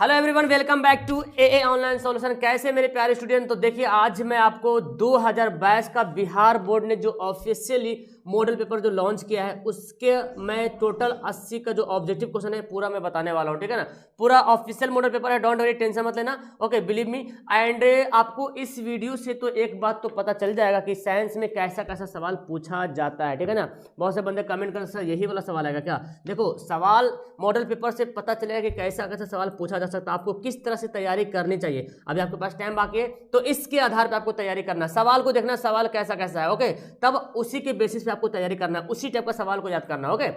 Hello everyone, welcome back to a online solution. कैसे मेरे प्यारे स्टूडेंट। तो देखिए आज मैं आपको 2022 का बिहार बोर्ड ने जो ऑफिशियली मॉडल पेपर जो लॉन्च किया है उसके मैं टोटल 80 का जो ऑब्जेक्टिव क्वेश्चन है पूरा मैं बताने वाला हूँ, ठीक है ना। पूरा ऑफिशियल मॉडल पेपर है, डोंट वरी, टेंशन मत लेना, ओके, बिलीव मी। एंड आपको इस वीडियो से तो एक बात तो पता चल जाएगा कि साइंस में कैसा कैसा सवाल पूछा जाता है, ठीक है ना। बहुत से बंदे कमेंट कर सर यही वाला सवाल आएगा क्या। देखो सवाल मॉडल पेपर से पता चलेगा कि कैसा कैसा सवाल पूछा जा सकता है, आपको किस तरह से तैयारी करनी चाहिए। अभी आपके पास टाइम बाकी है तो इसके आधार पर आपको तैयारी करना, सवाल को देखना सवाल कैसा कैसा है, ओके, तब उसी के बेसिस पे आपको तैयारी करना, उसी टाइप का सवाल को याद करना, ओके।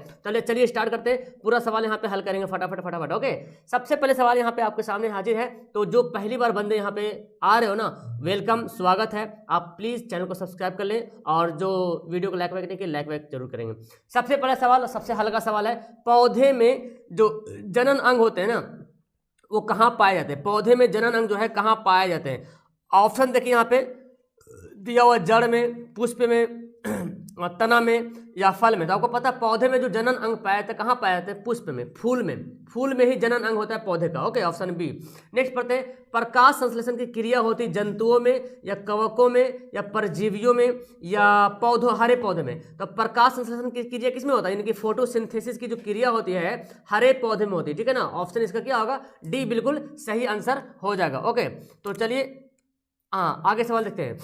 चलिए स्टार्ट करते हैं, पूरा सवाल यहाँ पे हल करेंगे फटाफट, ओके। सबसे पहले सवाल यहाँ पे आपके सामने हाजिर है, तो जो पहली बार बंदे यहाँ पे आ रहे हो ना, वेलकम, स्वागत है। आप प्लीज चैनल को सब्सक्राइब कर लें और जो वीडियो को लाइक नहीं किया लाइक वाइक जरूर करेंगे। सबसे पहला सवाल, सबसे हल्का सवाल है, पौधे में जो जनन अंग होते हैं ना वो कहाँ पाए जाते हैं। पौधे में जनन अंग जो है कहाँ पाए जाते हैं। ऑप्शन देखिए यहाँ पे दिया हुआ, जड़ में, पुष्प में, तना में या फल में। तो आपको पता है पौधे में जो जनन अंग पाया जाता है कहाँ पाया जाता है, पुष्प में, फूल में। फूल में ही जनन अंग होता है पौधे का, ओके, ऑप्शन बी। नेक्स्ट पढ़ते हैं, प्रकाश संश्लेषण की क्रिया होती है जंतुओं में या कवकों में या परजीवियों में या पौधों, हरे पौधे में। तो प्रकाश संश्लेषण की क्रिया किसमें होता है, यानी कि फोटोसिंथेसिस की जो क्रिया होती है हरे पौधे में होती है, ठीक है ना। ऑप्शन इसका क्या होगा, डी बिल्कुल सही आंसर हो जाएगा, ओके। तो चलिए आगे सवाल देखते हैं।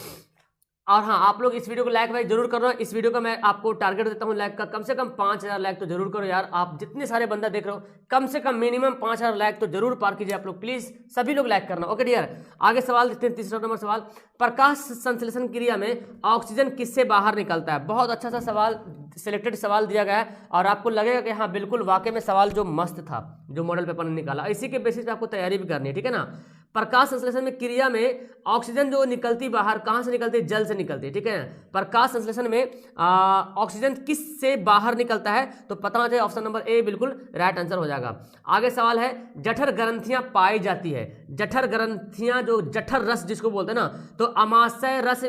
और हाँ, आप लोग इस वीडियो को लाइक वाइक जरूर करो। इस वीडियो का मैं आपको टारगेट देता हूँ लाइक का, कम से कम 5000 लाइक तो जरूर करो यार। आप जितने सारे बंदा देख रहे हो कम से कम मिनिमम 5000 लाइक तो जरूर पार कीजिए आप लोग, प्लीज सभी लोग लाइक करना, ओके डियर। आगे सवाल देखते हैं, तीसरा नंबर सवाल, प्रकाश संश्लेषण क्रिया में ऑक्सीजन किससे बाहर निकलता है। बहुत अच्छा सा सवाल, सिलेक्टेड सवाल दिया गया है और आपको लगेगा कि हाँ बिल्कुल वाकई में सवाल जो मस्त था जो मॉडल पेपर ने निकाला, इसी के बेसिस पे आपको तैयारी भी करनी है, ठीक है ना। प्रकाश संश्लेषण में क्रिया में ऑक्सीजन जो निकलती बाहर कहां से निकलती है, जल से निकलती है, ठीक है। प्रकाश संश्लेषण में ऑक्सीजन किस से बाहर निकलता है, तो पता होना चाहिए, ऑप्शन नंबर ए बिल्कुल राइट आंसर हो जाएगा। आगे सवाल है, जठर ग्रंथियां पाई जाती है। जठर ग्रंथियां, जो जठर रस जिसको बोलते हैं ना, तो अमाशय रस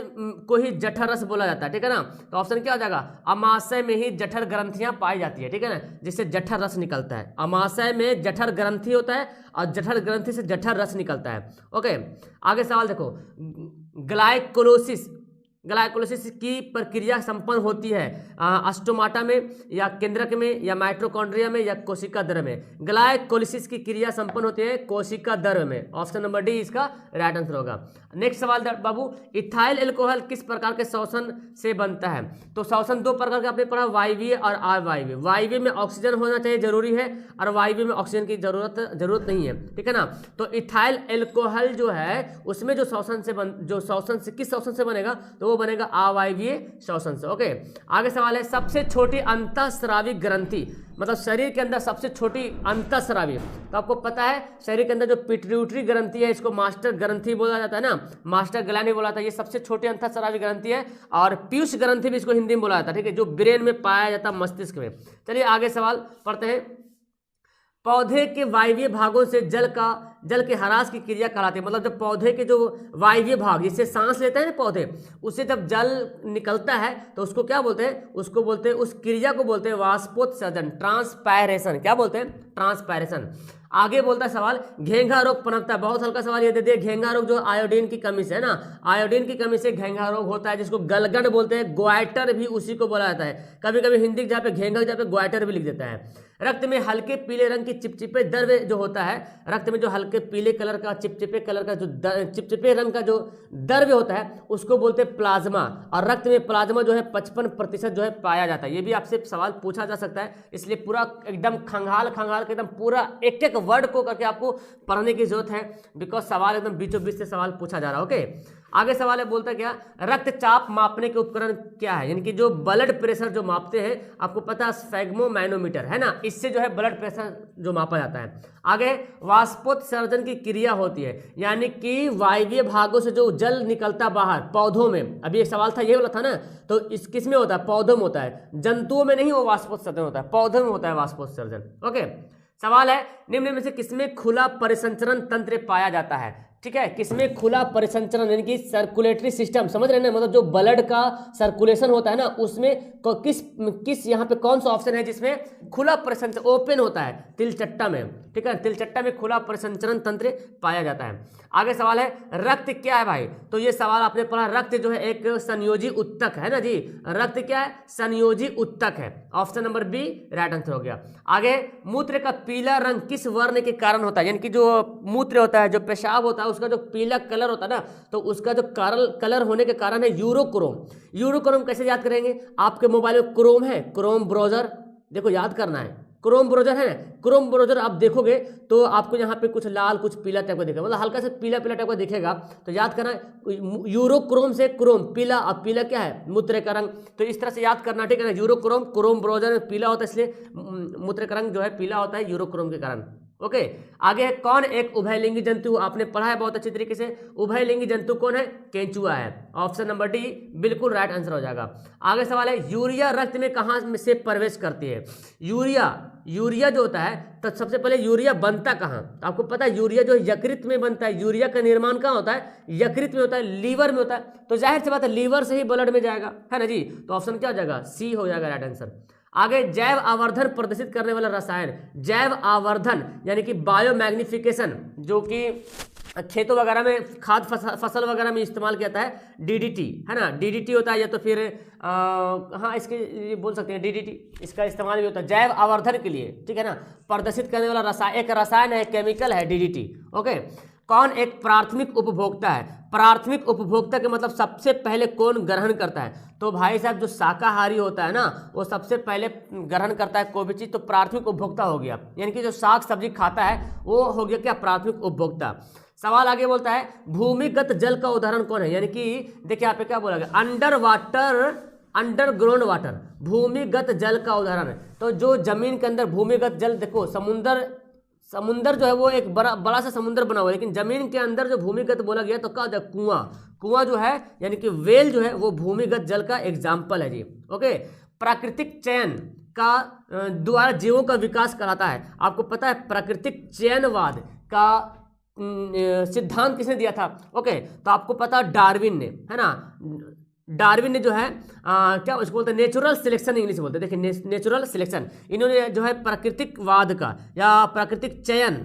को ही जठर रस बोला जाता है, ठीक है ना। तो ऑप्शन क्या हो जाएगा, अमाशय में ही जठर ग्रंथियां पाई जाती है, ठीक है ना, जिससे जठर रस निकलता है। अमाशय में जठर ग्रंथि होता है और जठर ग्रंथि से जठर रस निकलता है, ओके। आगे सवाल देखो, ग्लाइकोलाइसिस की प्रक्रिया संपन्न होती है अस्टोमाटा में या केंद्रक में या माइटोकॉन्ड्रिया में या कोशिका द्रव्य में। ग्लाइकोलाइसिस की क्रिया संपन्न होती है कोशिका द्रव्य में, ऑप्शन नंबर डी इसका राइट आंसर होगा। नेक्स्ट सवाल बाबू, इथाइल एल्कोहल किस प्रकार के श्वसन से बनता है। तो श्वसन दो प्रकार के आपने पढ़ा, वायवीय और अवायवीय। वायवीय में ऑक्सीजन होना चाहिए, जरूरी है, और वायवीय में ऑक्सीजन की जरूरत नहीं है, ठीक है ना। तो इथाइल एल्कोहल जो है उसमें जो श्वसन से किस श्वसन से बनेगा, तो वो बनेगा अवायवीय श्वसन से, ओके। आगे सवाल है, सबसे छोटी अंतःस्रावी ग्रंथि, मतलब शरीर के अंदर सबसे छोटी अंतःस्रावी। तो आपको पता है शरीर के अंदर जो पिट्यूटरी ग्रंथि है इसको मास्टर ग्रंथि बोला जाता है ना, मास्टर ग्लैंड बोला था, ये सबसे छोटी अंतःस्रावी ग्रंथि है। और पीयूष ग्रंथि भी इसको हिंदी में बोला जाता है, ठीक है, जो ब्रेन में पाया जाता है, मस्तिष्क में। चलिए आगे सवाल पढ़ते हैं, पौधे के वायवीय भागों से जल के ह्रास की क्रिया कहलाती है। मतलब जब पौधे के जो वायवीय भाग, जिससे सांस लेते हैं ना पौधे, उससे जब जल निकलता है तो उसको क्या बोलते हैं, उसको बोलते हैं, उस क्रिया को बोलते हैं वाष्पोत्सर्जन, ट्रांसपायरेशन। क्या बोलते हैं, ट्रांसपायरेशन। आगे बोलता है सवाल, घेंघा रोग पनपता है। बहुत हल्का सवाल ये दे दिया, घेंघा रोग जो आयोडीन की कमी से है ना, आयोडीन की कमी से घेंघा रोग होता है, जिसको गलगंड बोलते हैं, ग्वाइटर भी उसी को बोला जाता है। कभी कभी हिंदी जहाँ पे घेंघा जहाँ पे ग्वाइटर भी लिख देता है। रक्त में हल्के पीले रंग की चिपचिपे द्रव्य जो होता है, रक्त में जो हल्के पीले कलर का चिपचिपे कलर का जो चिपचिपे रंग का जो द्रव्य होता है उसको बोलते हैं प्लाज्मा। और रक्त में प्लाज्मा जो है 55% जो है पाया जाता है। ये भी आपसे सवाल पूछा जा सकता है, इसलिए पूरा एकदम खंगाल के एकदम पूरा एक एक वर्ड को करके आपको पढ़ने की जरूरत है, बिकॉज सवाल एकदम बीचों बीच से सवाल पूछा जा रहा है, ओके। आगे सवाल है, बोलता क्या, रक्तचाप मापने के उपकरण क्या है, यानी कि जो ब्लड प्रेशर जो मापते हैं, आपको पता है स्फेग्मोमैनोमीटर है ना, इससे जो है ब्लड प्रेशर जो मापा जाता है। आगे वाष्पोत्सर्जन की क्रिया होती है, यानी कि वायवीय भागों से जो जल निकलता बाहर पौधों में, अभी एक सवाल था ये वाला था ना, तो इस किस में होता है, पौधों में होता है, जंतुओं में नहीं वो वाष्पोत्सर्जन होता है, पौधों में होता है वाष्पोत्सर्जन, ओके। सवाल है, निम्न में से किसमें खुला परिसंचरण तंत्र पाया जाता है। ठीक है, किसमें खुला परिसंचरण यानी कि सर्कुलेटरी सिस्टम, समझ रहे हैं ना, मतलब जो ब्लड का सर्कुलेशन होता है ना उसमें किस यहाँ पे कौन सा ऑप्शन है जिसमें खुला परिसंचरण ओपन होता है, तिलचट्टा में, ठीक है, तिलचट्टा में खुला परिसंचरण तंत्र पाया जाता है। आगे सवाल है रक्त क्या है भाई, तो ये सवाल आपने पढ़ा, रक्त जो है एक संयोजी उत्तक है ना जी, रक्त क्या है, संयोजी उत्तक है, option number B right answer हो गया। आगे मूत्र का पीला रंग किस वर्ण के कारण होता है, यानी कि जो मूत्र होता है, जो पेशाब होता है, उसका जो पीला कलर होता है ना, तो उसका जो कलर होने के कारण है यूरोक्रोम। यूरोक्रोम कैसे याद करेंगे, आपके मोबाइल में क्रोम है, क्रोम ब्राउजर, देखो याद करना है, क्रोम ब्राउजर है ना, क्रोम ब्राउजर आप देखोगे तो आपको यहाँ पे कुछ लाल कुछ पीला टाइप का दिखेगा, मतलब हल्का सा पीला पीला टाइप का दिखेगा, तो याद करना यूरोक्रोम से क्रोम पीला, अब पीला क्या है, मूत्र का रंग, तो इस तरह से याद करना, ठीक है ना, यूरोक्रोम, क्रोम ब्राउजर में पीला होता है इसलिए मूत्र का रंग जो है पीला होता है यूरोक्रोम के कारण। ओके, आगे है कौन एक उभयलिंगी जंतु, आपने पढ़ा है बहुत अच्छी तरीके से, उभयलिंगी जंतु कौन है, केंचुआ है, ऑप्शन नंबर डी बिल्कुल राइट आंसर हो जाएगा। आगे सवाल है यूरिया रक्त में कहां से प्रवेश करती है, यूरिया जो होता है, तो सबसे पहले यूरिया बनता कहाँ, आपको पता है यूरिया जो यकृत में बनता है, यूरिया का निर्माण कहाँ होता है, यकृत में होता है, लीवर में होता है, तो जाहिर सी बात है लीवर से ही ब्लड में जाएगा, है ना जी, तो ऑप्शन क्या हो जाएगा, सी हो जाएगा राइट आंसर। आगे जैव आवर्धन प्रदर्शित करने वाला रसायन, जैव आवर्धन यानी कि बायो मैग्निफिकेशन, जो कि खेतों वगैरह में खाद फसल वगैरह में इस्तेमाल किया जाता है, डीडीटी है ना, डीडीटी होता है, या तो फिर हाँ इसके बोल सकते हैं डीडीटी, इसका इस्तेमाल भी होता है जैव आवर्धन के लिए, ठीक है ना, प्रदर्शित करने वाला एक रसायन है, केमिकल है डीडीटी। ओके, कौन एक प्राथमिक उपभोक्ता है, प्राथमिक उपभोक्ता के मतलब सबसे पहले कौन ग्रहण करता है, तो भाई साहब जो शाकाहारी होता है ना वो सबसे पहले ग्रहण करता है कोई भी चीज, तो प्राथमिक उपभोक्ता हो गया, यानी कि जो साग सब्जी खाता है वो हो गया क्या, प्राथमिक उपभोक्ता। सवाल आगे बोलता है भूमिगत जल का उदाहरण कौन है, यानी कि देखिए यहाँ पे क्या बोला गया, अंडरग्राउंड वाटर, भूमिगत जल का उदाहरण है, तो जो जमीन के अंदर भूमिगत जल, देखो समुंदर जो है वो एक बड़ा सा समुंदर बना हुआ है, लेकिन जमीन के अंदर जो भूमिगत बोला गया तो क्या होता है, कुआं जो है यानी कि वेल जो है वो भूमिगत जल का एग्जाम्पल है जी। ओके, प्राकृतिक चयन का द्वारा जीवों का विकास कराता है, आपको पता है प्राकृतिक चयनवाद का सिद्धांत किसने दिया था, ओके, तो आपको पता डार्विन ने, है ना, डार्विन ने जो है क्या उसको बोलते हैं, नेचुरल सिलेक्शन इंग्लिश बोलते हैं, देखिए नेचुरल सिलेक्शन, इन्होंने जो है प्राकृतिकवाद का या प्राकृतिक चयन,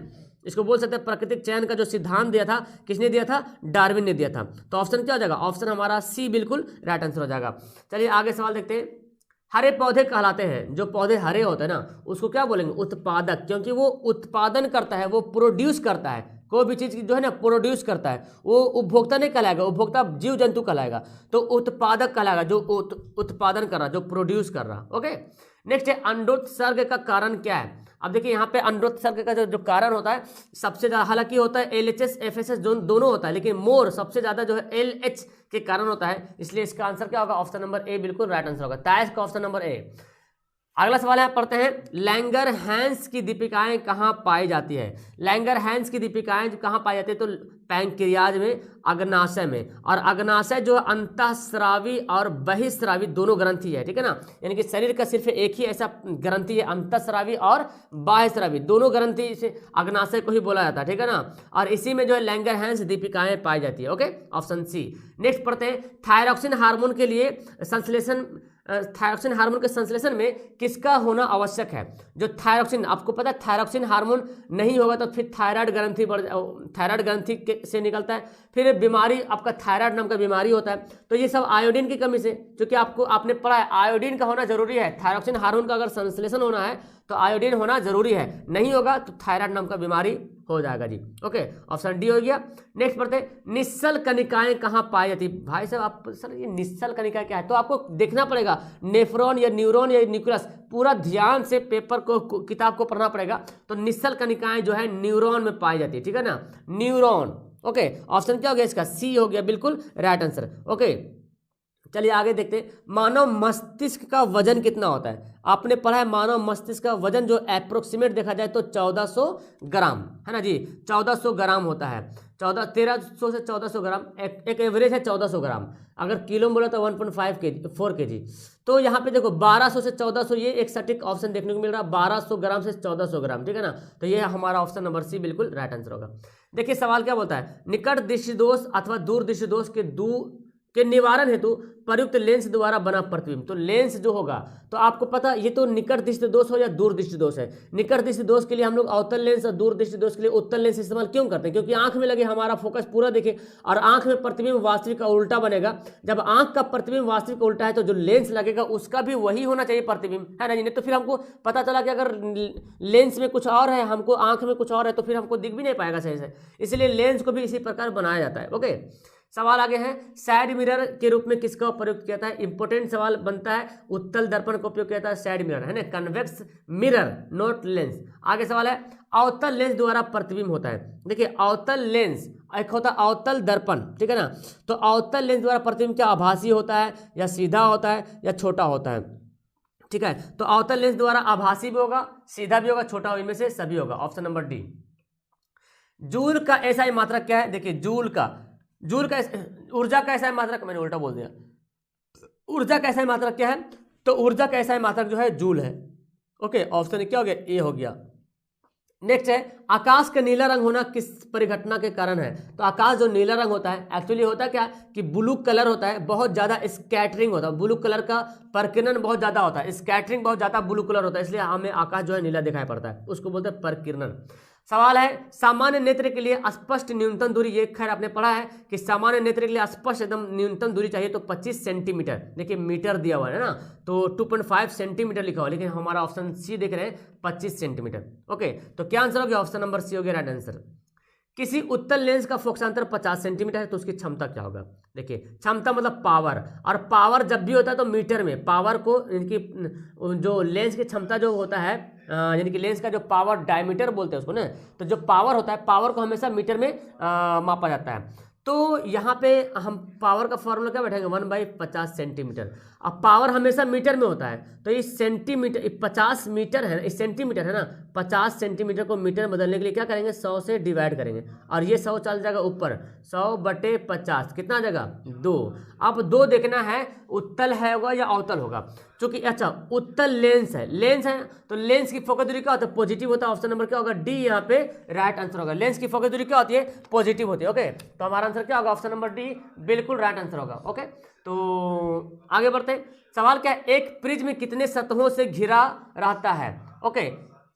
इसको बोल सकते हैं प्राकृतिक चयन का जो सिद्धांत दिया था, किसने दिया था, डार्विन ने दिया था, तो ऑप्शन क्या हो जाएगा, ऑप्शन हमारा सी बिल्कुल राइट आंसर हो जाएगा। चलिए आगे सवाल देखते हैं, हरे पौधे कहलाते हैं, जो पौधे हरे होते हैं ना उसको क्या बोलेंगे, उत्पादक, क्योंकि वो उत्पादन करता है, वो प्रोड्यूस करता है, कोई भी चीज जो है ना प्रोड्यूस करता है, वो उपभोक्ता नहीं कहलाएगा, उपभोक्ता जीव जंतु कहलाएगा, तो उत्पादक कहलाएगा जो उत्पादन कर रहा, जो प्रोड्यूस कर रहा। ओके, नेक्स्ट है अंडोत्सर्ग का कारण क्या है, अब देखिए यहाँ पे अंडोत्सर्ग का जो कारण होता है सबसे ज्यादा, हालांकि होता है LHS FSS दोनों होता है, लेकिन मोर सबसे ज्यादा जो है LH के कारण होता है, इसलिए इसका आंसर क्या होगा, ऑप्शन नंबर ए बिल्कुल राइट आंसर होगा, ताइस का ऑप्शन नंबर ए। अगला सवाल है पढ़ते हैं, लैंगरहैंस की दीपिकाएं कहाँ पाई जाती है, लैंगरहैंस की दीपिकाएं जो कहाँ पाई जाती है, तो पैंक्रियाज में, अग्नाशय में, और अग्नाशय जो अंतःस्रावी और बहिस्रावी दोनों ग्रंथि है, ठीक है ना, यानी कि शरीर का सिर्फ एक ही ऐसा ग्रंथि है, अंतःस्रावी और बाह्यस्रावी दोनों ग्रंथि से अग्नाशय को ही बोला जाता है, ठीक है ना, और इसी में जो है लैंगरहैंस दीपिकाएं पाई जाती है। Okay, option C. नेक्स्ट पढ़ते हैं, थायरॉक्सिन हार्मोन के लिए संश्लेषण, थायरॉक्सिन हार्मोन के संश्लेषण में किसका होना आवश्यक है, जो थायरॉक्सिन, आपको पता है थायरॉक्सिन हार्मोन नहीं होगा तो फिर थायराइड ग्रंथि से निकलता है, फिर बीमारी आपका थायराइड नाम का बीमारी होता है, तो ये सब आयोडीन की कमी से, क्योंकि आपने पढ़ा है आयोडीन का होना जरूरी है, थायरॉक्सिन हार्मोन का अगर संश्लेषण होना है तो आयोडीन होना जरूरी है, नहीं होगा तो थायराइड नाम का बीमारी हो जाएगा जी। ओके, ऑप्शन डी हो गया। नेक्स्ट पढ़ते हैं, निश्चल कणिकाएं कहाँ पाई जाती, भाई साहब आप सर ये निश्चल कणिकाएं क्या है, तो आपको देखना पड़ेगा, नेफ्रॉन या न्यूरॉन या न्यूक्लियस, पूरा ध्यान से पेपर को किताब को पढ़ना पड़ेगा, तो निश्चल कणिकाएं जो है न्यूरॉन में पाई जाती है, ठीक है ना, न्यूरॉन। ओके, ऑप्शन क्या हो गया इसका, सी हो गया बिल्कुल राइट आंसर। ओके, चलिए आगे देखते हैं, मानव मस्तिष्क का वजन कितना होता है। आपने पढ़ा है मानव मस्तिष्क का वजन जो अप्रोक्सीमेट देखा जाए तो 1400 ग्राम है ना जी, 1400 ग्राम होता है। 1300 से 1400 ग्राम, एक एवरेज है 1400 ग्राम। अगर किलो में बोला तो 1.5 kg 4 kg। तो यहाँ पे देखो 1200 से 1400, ये एक सटीक ऑप्शन देखने को मिल रहा है, 1200 ग्राम से 1400 ग्राम, ठीक है ना। तो ये हमारा ऑप्शन नंबर सी बिल्कुल राइट आंसर होगा। देखिए सवाल क्या बोलता है, निकट दृष्टि दोष अथवा दूर दृष्टि दोष के निवारण हेतु प्रयुक्त लेंस द्वारा बना प्रतिबिंब। तो लेंस जो होगा, तो आपको पता ये तो निकट दृष्टि दोष हो या दूर दृष्टि दोष है। निकट दृष्टि दोष के लिए हम लोग अवतल लेंस और दूर दृष्टि दोष के लिए उत्तल लेंस इस्तेमाल क्यों करते हैं, क्योंकि आंख में लगे हमारा फोकस पूरा देखे और आंख में प्रतिबिंब वास्तविक का उल्टा बनेगा। जब आंख का प्रतिबिंब वास्तविक का उल्टा है तो जो लेंस लगेगा उसका भी वही होना चाहिए प्रतिबिंब, है ना जी। नहीं तो फिर हमको पता चला कि अगर लेंस में कुछ और है, हमको आंख में कुछ और है, तो फिर हमको दिख भी नहीं पाएगा सही से। इसलिए लेंस को भी इसी प्रकार बनाया जाता है। ओके, सवाल आगे है, साइड मिरर के रूप में किसका प्रयोग किया जाता है। इंपोर्टेंट सवाल बनता है, उत्तल दर्पण का उपयोग किया जाता है साइड मिरर, है ना, कन्वेक्स मिरर नॉट लेंस। आगे सवाल है, अवतल लेंस द्वारा प्रतिबिंब होता है। देखिए अवतल लेंस एक होता है अवतल दर्पण, ठीक है ना। तो अवतल लेंस द्वारा प्रतिबिंब क्या आभासी होता है या सीधा होता है या छोटा होता है, ठीक है। तो अवतल लेंस द्वारा आभासी भी होगा, सीधा भी होगा, छोटा होगा, इनमें से सभी होगा, ऑप्शन नंबर डी। जूल का एसआई मात्रक क्या है। देखिए जूल का ऊर्जा का एसआई मात्रक, मैंने उल्टा बोल दिया, ऊर्जा का एसआई मात्रक क्या है, तो ऊर्जा का एसआई मात्रक जो है जूल है। ओके, ऑप्शन क्या हो गया, ए हो गया। नेक्स्ट है, आकाश का नीला रंग होना किस परिघटना के कारण है। तो आकाश जो नीला रंग होता है, एक्चुअली होता है क्या कि ब्लू कलर होता है, बहुत ज्यादा स्कैटरिंग होता है, ब्लू कलर का परकिरण बहुत ज्यादा होता है, स्कैटरिंग बहुत ज्यादा ब्लू कलर होता है, इसलिए हमें आकाश जो है नीला दिखाई पड़ता है, उसको बोलते हैं परकिरण। सवाल है, सामान्य नेत्र के लिए स्पष्ट न्यूनतम दूरी, ये खैर आपने पढ़ा है कि सामान्य नेत्र के लिए स्पष्ट एकदम न्यूनतम दूरी चाहिए तो 25 सेंटीमीटर। देखिए मीटर दिया हुआ है ना, तो 2.5 सेंटीमीटर लिखा हुआ, लेकिन हमारा ऑप्शन सी देख रहे हैं 25 सेंटीमीटर। ओके, तो क्या आंसर हो गया, ऑप्शन नंबर सी हो गया राइट आंसर। किसी उत्तल लेंस का फोकसांतर 50 सेंटीमीटर है तो उसकी क्षमता क्या होगा। देखिए क्षमता मतलब पावर, और पावर जब भी होता है तो मीटर में, पावर को इनकी जो लेंस की क्षमता जो होता है, यानी कि लेंस का जो पावर डायमीटर बोलते हैं उसको ना, तो जो पावर होता है पावर को हमेशा मीटर में मापा जाता है। तो यहाँ पे हम पावर का फॉर्मूला क्या बैठेंगे, 1/50 सेंटीमीटर। अब पावर हमेशा मीटर में होता है, तो इस सेंटीमीटर 50 मीटर है, इस सेंटीमीटर है ना, 50 सेंटीमीटर को मीटर में बदलने के लिए क्या करेंगे, 100 से डिवाइड करेंगे, और ये 100 चल जाएगा ऊपर, 100/50 कितना आ जाएगा 2। अब 2 देखना है उत्तल है होगा या अवतल होगा, क्योंकि अच्छा उत्तल लेंस है, तो लेंस की फोकस दूरी क्या होता है, पॉजिटिव होता है। ऑप्शन नंबर क्या होगा, डी यहाँ पे राइट आंसर होगा। लेंस की फोकस दूरी क्या होती है, पॉजिटिव होती है। ओके, तो हमारा आंसर क्या होगा, ऑप्शन नंबर डी बिल्कुल राइट आंसर होगा। ओके, तो आगे बढ़ते हैं। सवाल क्या है, एक प्रिज्म कितने सतहों से घिरा रहता है। ओके,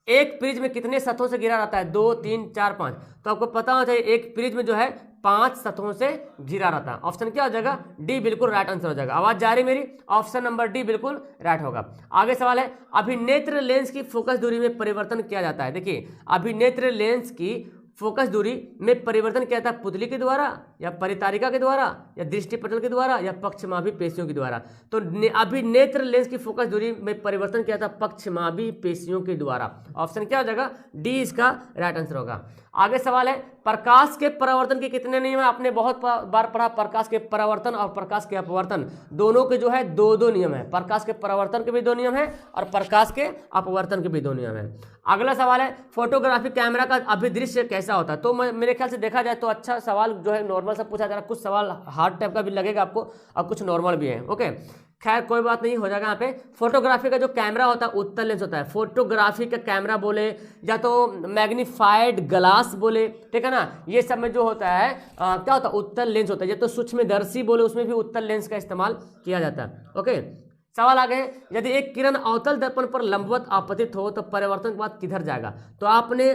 एक प्रिज्म कितने सतहों से घिरा रहता है, 2 3 4 5। तो आपको पता होना चाहिए एक प्रिज्म जो है 5 सतहों से घिरा रहता है। ऑप्शन क्या हो जाएगा, डी बिल्कुल राइट आंसर हो जाएगा। आवाज जा रही मेरी, ऑप्शन नंबर डी बिल्कुल राइट होगा। आगे सवाल है, अभिनेत्र लेंस की फोकस दूरी में परिवर्तन किया जाता है। देखिए अभिनेत्र लेंस की फोकस दूरी में परिवर्तन किया जाता है पुतली के द्वारा या परितारिका के द्वारा या दृष्टिपटल के द्वारा या पक्षमाभी पेशियों के द्वारा। तो अभिनेत्र लेंस की फोकस दूरी में परिवर्तन किया जाता है पक्षमाभी पेशियों के द्वारा। ऑप्शन क्या हो जाएगा, डी इसका राइट आंसर होगा। आगे सवाल है, प्रकाश के परावर्तन के कितने नियम है। आपने बहुत बार पढ़ा, प्रकाश के परावर्तन और प्रकाश के अपवर्तन दोनों के जो है 2 नियम है। प्रकाश के परावर्तन के भी 2 नियम है और प्रकाश के अपवर्तन के भी 2 नियम है। अगला सवाल है, फोटोग्राफी कैमरा का अभिदृश्य कैसा होता है। तो मेरे ख्याल से देखा जाए तो अच्छा सवाल जो है नॉर्मल से पूछा जा रहा है, कुछ सवाल हार्ड टाइप का भी लगेगा आपको और कुछ नॉर्मल भी है। ओके, खैर कोई बात नहीं, हो जाएगा। यहाँ पे फोटोग्राफी का जो कैमरा होता है उत्तल लेंस होता है। फोटोग्राफी का कैमरा बोले या तो मैग्नीफाइड ग्लास बोले, ठीक है ना, ये सब में जो होता है क्या होता है, उत्तल लेंस होता है। या तो सूक्ष्मदर्शी बोले, उसमें भी उत्तल लेंस का इस्तेमाल किया जाता है। ओके, सवाल आ गए, यदि एक किरण अवतल दर्पण पर लंबवत आपतित हो तो परिवर्तन के बाद किधर जाएगा। तो आपने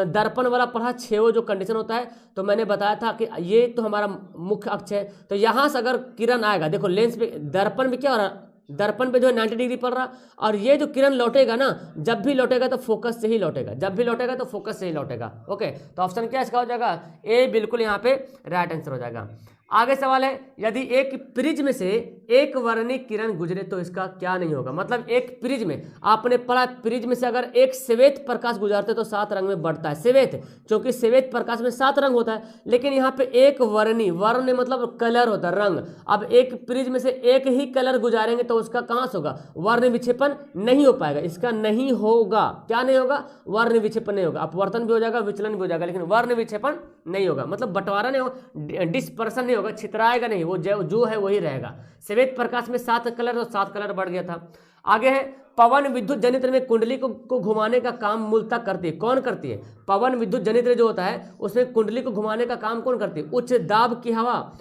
दर्पण वाला पढ़ा, 6 जो कंडीशन होता है, तो मैंने बताया था कि ये तो हमारा मुख्य अक्ष है, तो यहाँ से अगर किरण आएगा, देखो लेंस पे दर्पण पे क्या हो रहा है, दर्पण पे जो है 90 डिग्री पड़ रहा, और ये जो किरण लौटेगा ना, जब भी लौटेगा तो फोकस से ही लौटेगा, जब भी लौटेगा तो फोकस से ही लौटेगा। ओके, तो ऑप्शन क्या इसका हो जाएगा, ए बिल्कुल यहाँ पे राइट आंसर हो जाएगा। आगे सवाल है, यदि एक प्रिज्म से एक वर्णी किरण गुजरे तो इसका क्या नहीं होगा। मतलब एक प्रिज्म, आपने पढ़ा प्रिज्म से अगर एक श्वेत प्रकाश गुजरते तो 7 रंग में बढ़ता है श्वेत, क्योंकि श्वेत प्रकाश में 7 रंग होता है। लेकिन यहाँ पे एक वर्णी, वर्ण मतलब कलर होता है, रंग। अब एक प्रिज्म से एक ही कलर गुजारेंगे तो उसका कहाँ से होगा, वर्ण विक्षेपण नहीं हो पाएगा, इसका नहीं होगा। क्या नहीं होगा, वर्ण विक्षेपण नहीं होगा। अपवर्तन भी हो जाएगा, विचलन भी हो जाएगा, लेकिन वर्ण विक्षेपण नहीं होगा, मतलब बंटवारा नहीं होगा, डिस्पर्सन नहीं होगा, छितराएगा नहीं, वो जो है वही रहेगा। श्वेत प्रकाश में 7 कलर तो 7 कलर बढ़ गया था। आगे है, पवन विद्युत जनित्र में कुंडली को घुमाने का काम मूलतः करती है, कौन करती है। पवन विद्युत जनित्र जो होता है उसमें कुंडली को घुमाने का काम कौन करती है, उच्च दाब की हवा,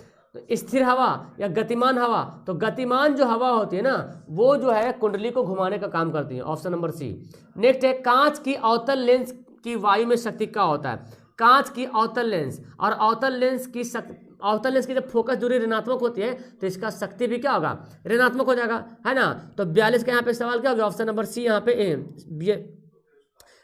स्थिर हवा या गतिमान हवा। तो गतिमान जो हवा होती है ना, वो जो है कुंडली को घुमाने का काम करती है, ऑप्शन नंबर सी। नेक्स्ट है, कांच की अवतल लेंस की वायु में शक्ति क्या होता है। कांच की अवतल लेंस, और अवतल लेंस की जब फोकस दूरी ऋणात्मक होती है तो इसका शक्ति भी क्या होगा, ऋणात्मक हो जाएगा, है ना। तो 42 का यहाँ पे सवाल क्या हो गया, ऑप्शन नंबर सी यहाँ पे ए।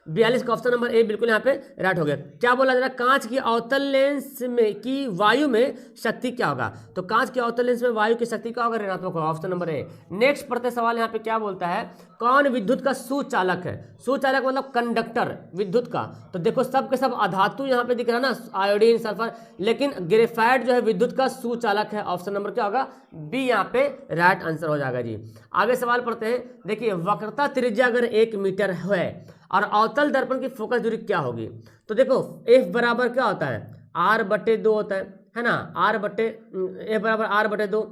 42 का ऑप्शन नंबर ए बिल्कुल यहाँ पे राइट हो गया। क्या बोला जा रहा है, कांच की अवतल लेंस में की वायु में शक्ति क्या होगा। तो कांच की अवतल लेंस में वायु की शक्ति क्या होगा, ऋणात्मक होगा, ऑप्शन नंबर ए। नेक्स्ट पढ़ते सवाल यहाँ पे क्या बोलता है, कौन विद्युत का सुचालक है। सुचालक मतलब कंडक्टर विद्युत का। तो देखो सब के सब अधातु यहाँ पे दिख रहा है ना, आयोडीन, सल्फर, लेकिन ग्रेफाइट जो है विद्युत का सुचालक है। ऑप्शन नंबर क्या होगा, बी यहाँ पे राइट आंसर हो जाएगा जी। आगे सवाल पढ़ते हैं, देखिए वक्रता त्रिज्या अगर 1 मीटर है और अवतल दर्पण की फोकस दूरी क्या होगी। तो देखो F बराबर क्या होता है, R/2 होता है ना, F बराबर R/2।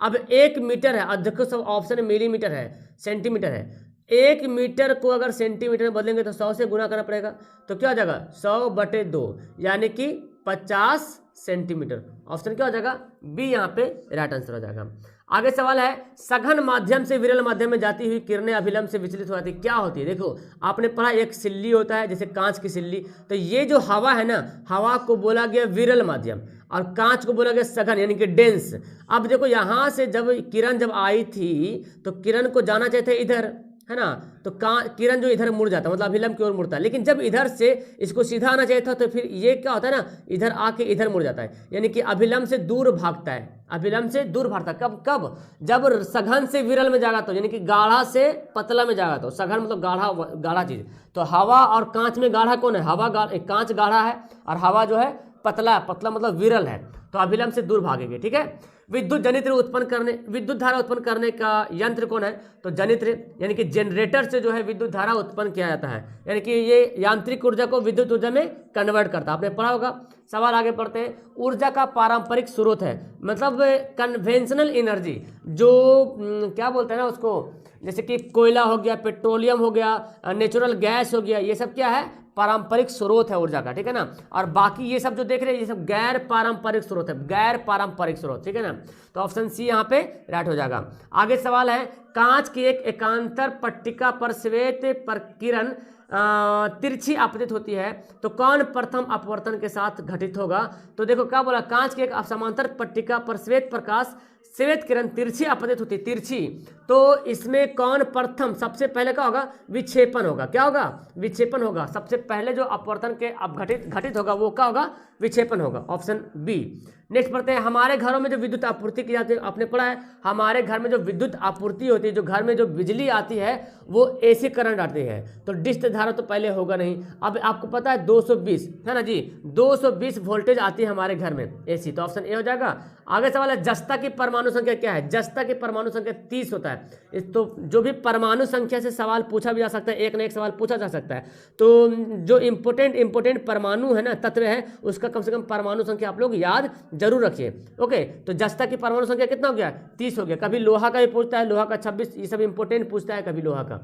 अब 1 मीटर है, अब देखो सब ऑप्शन मिलीमीटर है, सेंटीमीटर है। 1 मीटर को अगर सेंटीमीटर में बदलेंगे तो 100 से गुना करना पड़ेगा, तो क्या हो जाएगा 100/2 यानी कि 50 सेंटीमीटर। ऑप्शन क्या हो जाएगा, बी यहाँ पे राइट आंसर हो जाएगा। आगे सवाल है, सघन माध्यम से विरल माध्यम में जाती हुई किरणें अभिलंब से विचलित हो जाती क्या होती है। देखो आपने पढ़ा एक सिल्ली होता है, जैसे कांच की सिल्ली, तो ये जो हवा है ना, हवा को बोला गया विरल माध्यम और कांच को बोला गया सघन यानी कि डेंस। अब देखो यहाँ से जब किरण जब आई थी तो किरण को जाना चाहिए था इधर, है ना, तो किरण जो इधर मुड़ जाता है, मतलब अभिलंब की ओर मुड़ता है, लेकिन जब इधर से इसको सीधा आना चाहिए था तो फिर ये क्या होता है ना, इधर आके इधर मुड़ जाता है, यानी कि अभिलंब से दूर भागता है, अभिलंब से दूर भागता है। कब जब सघन से विरल में जाएगा तो, यानी कि गाढ़ा से पतला में जाएगा तो, सघन मतलब गाढ़ा चीज। तो हवा और कांच में गाढ़ा कौन है, कांच गाढ़ा है और हवा जो है पतला मतलब विरल है, तो अभिलंब से दूर भागेंगे, ठीक है। विद्युत धारा उत्पन्न करने का यंत्र कौन है, तो जनित्र यानी कि जनरेटर से जो है विद्युत धारा उत्पन्न किया जाता है, यानी कि ये यांत्रिक ऊर्जा को विद्युत ऊर्जा में कन्वर्ट करता है, आपने पढ़ा होगा। सवाल आगे पढ़ते हैं, ऊर्जा का पारंपरिक स्रोत है, मतलब कन्वेंशनल एनर्जी, जो क्या बोलते हैं ना उसको, जैसे कि कोयला हो गया, पेट्रोलियम हो गया, नेचुरल गैस हो गया, ये सब क्या है, पारंपरिक स्रोत है ऊर्जा का, ठीक है ना। और बाकी ये सब जो देख रहे हैं ये सब गैर पारंपरिक स्रोत है, गैर पारंपरिक स्रोत, ठीक है ना। तो ऑप्शन सी यहाँ पे राइट हो जाएगा। आगे सवाल है, कांच की एक एकांतर पट्टिका पर श्वेत प्रकिरण तिरछी आपतित होती है तो कौन प्रथम अपवर्तन के साथ घटित होगा। तो देखो क्या बोला, कांच की एक समांतर पट्टिका पर श्वेत किरण तिरछी आपतित होती है, तिरछी, तो इसमें कौन प्रथम, सबसे पहले क्या होगा, विक्षेपण होगा। क्या होगा, विक्षेपण होगा। सबसे पहले जो अपवर्तन के घटित होगा वो क्या होगा, विक्षेपण होगा, ऑप्शन बी। नेक्स्ट पढ़ते हैं, हमारे घरों में जो विद्युत आपूर्ति की जाती है, आपने पढ़ा है हमारे घर में जो विद्युत आपूर्ति होती है, जो घर में जो बिजली आती है वो एसी करंट आती है, तो डिस्च धारा तो पहले होगा नहीं। अब आपको पता है 220 है ना जी, 220 वोल्टेज आती है हमारे घर में एसी, तो ऑप्शन ए हो जाएगा। आगे सवाल है, जस्ता की परमाणु संख्या क्या है। जस्ता की परमाणु संख्या 30 होता है। तो जो भी परमाणु संख्या से सवाल पूछा भी जा सकता है, एक न एक सवाल पूछा जा सकता है। तो जो इंपोर्टेंट परमाणु है ना, तत्व है, उसका कम से कम परमाणु संख्या आप लोग याद जरूर रखिए। ओके, तो जस्ता की परमाणु संख्या कितना हो गया, 30 हो गया। कभी लोहा का भी पूछता है, लोहा का 26, ये सब इंपोर्टेंट पूछता है, कभी लोहा का।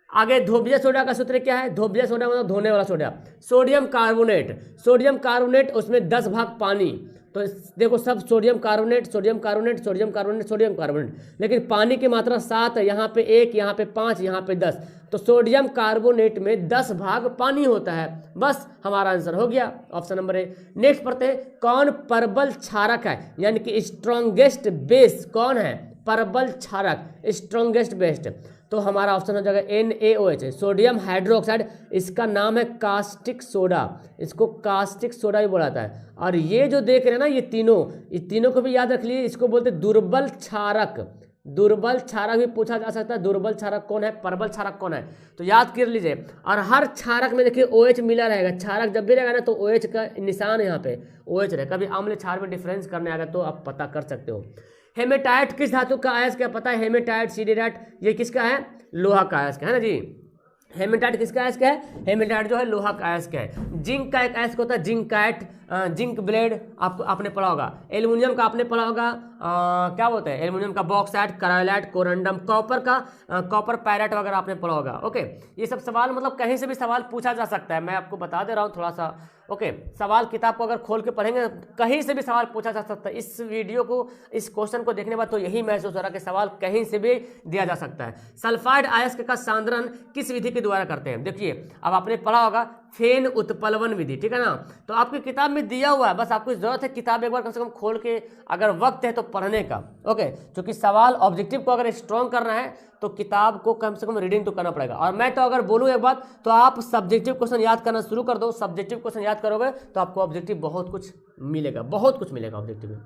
आगे धोबिया सोडा का सूत्र क्या है। धोबिया सोडा मतलब धोने वाला सोडा। सोडियम कार्बोनेट उसमें 10 भाग पानी, तो देखो सब सोडियम कार्बोनेट, लेकिन पानी की मात्रा 7 है, यहाँ पे 1, यहाँ पे 5, यहाँ पे 10, तो सोडियम कार्बोनेट में 10 भाग पानी होता है। बस हमारा आंसर हो गया, ऑप्शन नंबर ए। नेक्स्ट पढ़ते हैं, कौन परबल क्षारक है, यानी कि स्ट्रॉन्गेस्ट बेस कौन है, परबल क्षारक, स्ट्रॉन्गेस्ट बेस। तो हमारा ऑप्शन हो जाएगा NaOH है, सोडियम हाइड्रोक्साइड। इसका नाम है कास्टिक सोडा, इसको कास्टिक सोडा भी बोला जाता है। और ये जो देख रहे हैं ना ये तीनों को भी याद रख लीजिए, इसको बोलते हैं दुर्बल क्षारक। दुर्बल क्षारक भी पूछा जा सकता है, दुर्बल क्षारक कौन है, प्रबल क्षारक कौन है, तो याद कर लीजिए। और हर क्षारक में देखिए OH मिला रहेगा, क्षारक जब भी रहेगा ना तो OH का निशान यहाँ पे OH रहेगा। कभी अम्ल क्षार में डिफरेंस करने आएगा तो आप पता कर सकते हो। हेमेटाइट किस धातु का अयस्क क्या पता है, हेमेटाइट सीडेराइट ये किसका है, लोहा का अयस्क है ना जी। हेमेटाइट किसका अयस्क है, हेमेटाइट जो है लोहा का अयस्क है। जिंक का एक अयस्क होता है जिंकाइट, जिंक ब्लेड आपने पढ़ा होगा। एल्युमिनियम का आपने पढ़ा होगा क्या बोलते हैं, एल्युमिनियम का बॉक्साइट, कराइलाइट, कोरंडम। कॉपर का कॉपर पायराइट वगैरह आपने पढ़ा होगा। ओके, ये सब सवाल मतलब कहीं से भी सवाल पूछा जा सकता है, मैं आपको बता दे रहा हूँ थोड़ा सा। ओके, सवाल किताब को अगर खोल के पढ़ेंगे कहीं से भी सवाल पूछा जा सकता है। इस वीडियो को, इस क्वेश्चन को देखने के बाद तो यही महसूस हो रहा है कि सवाल कहीं से भी दिया जा सकता है। सल्फाइड अयस्क का सांद्रण किस विधि के द्वारा करते हैं, देखिए अब आपने पढ़ा होगा फेन उत्प्लवन विधि, ठीक है ना। तो आपकी किताब में दिया हुआ है, बस आपको जरूरत है किताब एक बार कम से कम खोल के अगर वक्त है तो पढ़ने का। ओके, क्योंकि सवाल ऑब्जेक्टिव को अगर स्ट्रॉन्ग करना है तो किताब को कम से कम रीडिंग तो करना पड़ेगा। और मैं तो अगर बोलूँ एक बात तो आप सब्जेक्टिव क्वेश्चन याद करना शुरू कर दो। सब्जेक्टिव क्वेश्चन याद करोगे तो आपको ऑब्जेक्टिव बहुत कुछ मिलेगा, बहुत कुछ मिलेगा ऑब्जेक्टिव में।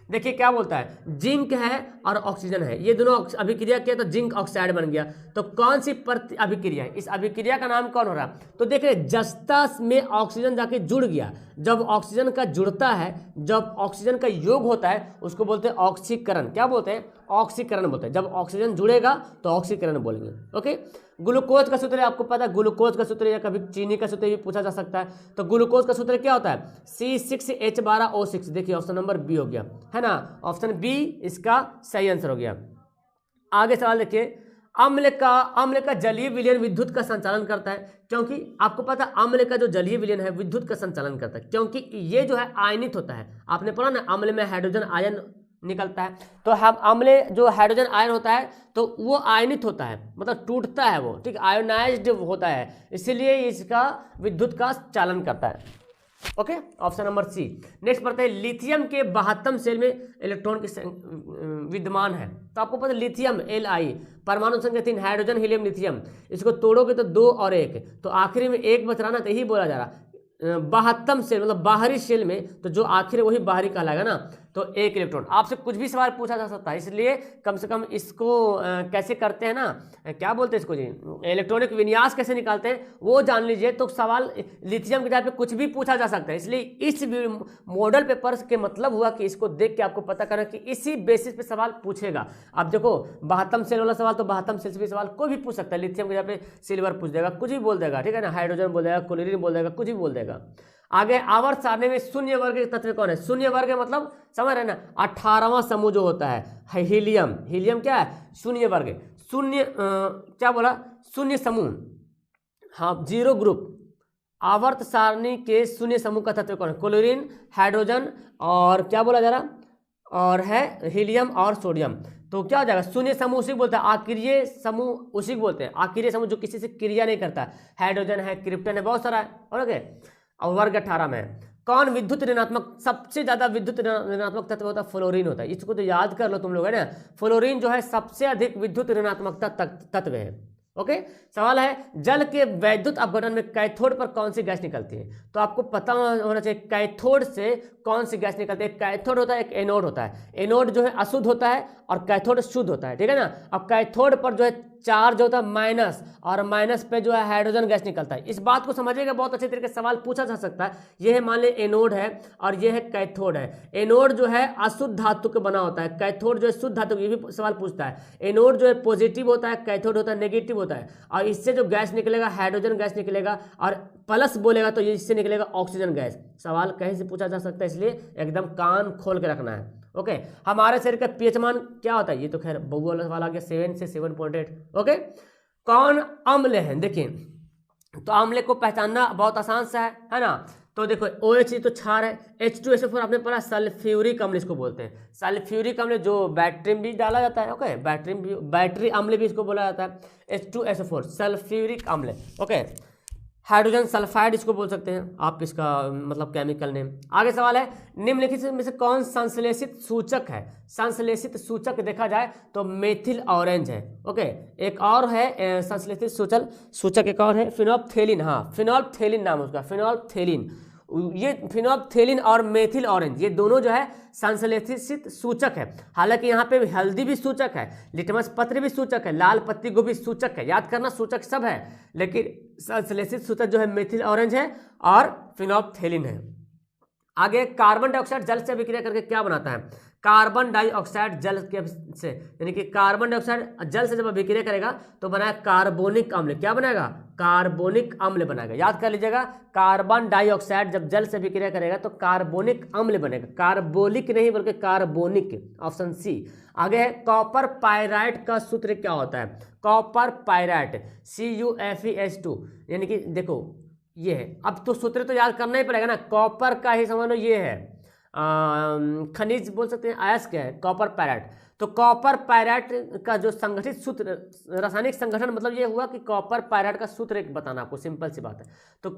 देखिए क्या बोलता है, जिंक है और ऑक्सीजन है, ये दोनों अभिक्रिया किया तो जिंक ऑक्साइड बन गया। तो कौन सी अभिक्रिया है, इस अभिक्रिया का नाम कौन हो रहा है, तो देखिए जस्ता में ऑक्सीजन जाके जुड़ गया। जब ऑक्सीजन का जुड़ता है, जब ऑक्सीजन का योग होता है उसको बोलते हैं ऑक्सीकरण। क्या बोलते हैं, ऑक्सीकरण बोलते हैं। जब ऑक्सीजन जुड़ेगा तो ऑक्सीकरण बोलेंगे। ओके, ग्लूकोज का सूत्र आपको पता है, ग्लूकोज का सूत्र या कभी चीनी का सूत्र भी पूछा जा सकता है। तो ग्लूकोज का सूत्र क्या होता है, C6H12O6। देखिए ऑप्शन नंबर बी हो गया, है ना, ऑप्शन बी इसका सही आंसर हो गया। आगे सवाल देखिए, अम्ल का जलीय विलयन विद्युत का संचालन करता है, क्योंकि आपको पता है अम्ल का जो जलीय विलयन है विद्युत का संचालन करता है, क्योंकि ये जो है आयनित होता है। आपने पढ़ा ना अम्ल में हाइड्रोजन आयन निकलता है, तो हम अम्ल जो हाइड्रोजन आयन होता है तो वो आयनित होता है, मतलब टूटता है वो, ठीक, आयोनाइज्ड होता है, इसीलिए इसका विद्युत का चालन करता है। Okay, option number C. Next पढ़ते हैं, लिथियम के 72 सेल में इलेक्ट्रॉन की विद्यमान है। तो आपको पता है लिथियम Li, परमाणु संख्या 3, हाइड्रोजन हीलियम लिथियम। इसको तोड़ोगे तो 2 और 1, तो आखिरी में 1 बच रहा ना, तो यही बोला जा रहा 72 सेल मतलब बाहरी सेल में, तो जो आखिर वही बाहरी कहलाएगा ना, तो 1 इलेक्ट्रॉन। आपसे कुछ भी सवाल पूछा जा सकता है, इसलिए कम से कम इसको कैसे करते हैं ना, क्या बोलते हैं इसको जी, इलेक्ट्रॉनिक विन्यास कैसे निकालते हैं वो जान लीजिए, तो सवाल लिथियम के टाइप पे कुछ भी पूछा जा सकता है। इसलिए इस मॉडल पेपर के मतलब हुआ कि इसको देख के आपको पता करना कि इसी बेसिस पे सवाल पूछेगा। अब देखो 72 सेल वाला सवाल तो 72 सेल से भी सवाल कोई भी पूछ सकता है। लिथियम के टाइप पे सिल्वर पूछ देगा, कुछ भी बोल देगा, ठीक है ना, हाइड्रोजन बोल देगा, क्लोरीन बोल देगा, कुछ भी बोल देगा। आगे आवर्त सारणी में शून्य वर्ग के तत्व कौन है, शून्य वर्ग मतलब समझ रहे ना, 18वां समूह जो होता है हीलियम। हीलियम क्या है, शून्य वर्ग, शून्य क्या बोला, शून्य समूह, हाँ, 0 ग्रुप। आवर्त सारणी के शून्य समूह का तत्व कौन है, क्लोरीन, हाइड्रोजन और क्या बोला जा रहा, और है हीलियम और सोडियम। तो क्या हो जाएगा, शून्य समूह उसी को बोलते हैं, आक्रिय समूह उसी को बोलते हैं, आक्रिय समूह जो किसी से क्रिया नहीं करता। हाइड्रोजन है, क्रिप्टन है, बहुत सारा है। ओके, और वर्ग 18 में कौन विद्युत ऋणात्मक, सबसे ज्यादा विद्युत ऋणात्मक तत्व होता है, फ्लोरीन होता है। इसको तो याद कर लो तुम लोग, है ना, फ्लोरीन जो है सबसे अधिक विद्युत ऋणात्मक तत्व है। ओके, सवाल है, जल के वैद्युत अपघटन में कैथोड पर कौन सी गैस निकलती है। तो आपको पता होना चाहिए कैथोड से कौन सी गैस निकलती है। कैथोड होता है, एक एनोड होता है। एनोड जो है अशुद्ध होता है और कैथोड शुद्ध होता है, ठीक है ना। अब कैथोड पर जो है चार्ज होता है माइनस, और माइनस पे जो है हाइड्रोजन गैस निकलता है। इस बात को समझिएगा, बहुत अच्छे तरीके से सवाल पूछा जा सकता है। यह है मान ले एनोड है और यह है कैथोड है। एनोड जो है अशुद्ध धातु का बना होता है, कैथोड जो है शुद्ध धातु, ये भी सवाल पूछता है। एनोड जो है पॉजिटिव होता है, कैथोड होता है नेगेटिव होता है, और इससे जो गैस निकलेगा हाइड्रोजन गैस निकलेगा, और प्लस बोलेगा तो ये इससे निकलेगा ऑक्सीजन गैस। सवाल कहीं से पूछा जा सकता है, इसलिए एकदम कान खोल के रखना है। ओके, हमारे शरीर का पीएच मान क्या होता है, ये तो खैर बहु वाला सवाल आ गया, 7 से 7.8। ओके, कौन अम्ल है, देखिए तो अम्ल को पहचानना बहुत आसान सा है ना। तो देखो OH तो क्षार है, H2SO4 आपने पढ़ा, सल्फ्यूरिक अम्ल इसको बोलते हैं। सल्फ्यूरिक अम्ल जो बैटरी में भी डाला जाता है, ओके, बैटरी अम्ल भी इसको बोला जाता है, H2SO4 सल्फ्यूरिक अम्ल। ओके, हाइड्रोजन सल्फाइड इसको बोल सकते हैं आप, इसका मतलब केमिकल नेम। आगे सवाल है, निम्नलिखित में से कौन संश्लेषित सूचक है? संश्लेषित सूचक देखा जाए तो मेथिल ऑरेंज है। ओके, एक और है संश्लेषित सूचक एक और है फिनोल्फथेलिन। हाँ, फिनोल्फथेलिन नाम उसका, फिनोल्फथेलिन। ये फिनोल्फथेलिन और मेथिल ऑरेंज ये दोनों जो है संश्लेषित सूचक है। हालांकि यहाँ पे हल्दी भी सूचक है, लिटमस पत्र भी सूचक है, लाल पत्ती गोभी सूचक है, याद करना सूचक सब है, लेकिन संश्लेषित सूचक जो है मेथिल ऑरेंज है और फिनोल्फथेलिन है। आगे, कार्बन डाइऑक्साइड जल से अभिक्रिया करके क्या बनाता है? कार्बन डाइऑक्साइड जल के से, यानी कि कार्बन डाइऑक्साइड जल से जब अभिक्रिया करेगा तो बनाएगा कार्बोनिक अम्ल। क्या बनाएगा? कार्बोनिक अम्ल बनाएगा। याद कर लीजिएगा, कार्बन डाइऑक्साइड जब जल से अभिक्रिया करेगा तो कार्बोनिक अम्ल बनेगा, कार्बोलिक नहीं बल्कि कार्बोनिक, ऑप्शन सी। आगे है, कॉपर पायराइट का सूत्र क्या होता है? कॉपर पायराइट CuFeS2, यानी कि देखो ये है, अब तो सूत्र तो याद करना ही पड़ेगा ना, कॉपर का ही समझ लो ये है खनिज बोल सकते हैं, अयस्क है कॉपर पायराइट। तो कॉपर पायराइट का जो संगठित सूत्र, रासायनिक संगठन मतलब ये हुआ कि कॉपर पायराइट का सूत्र एक बताना आपको, सिंपल सी बात है। तो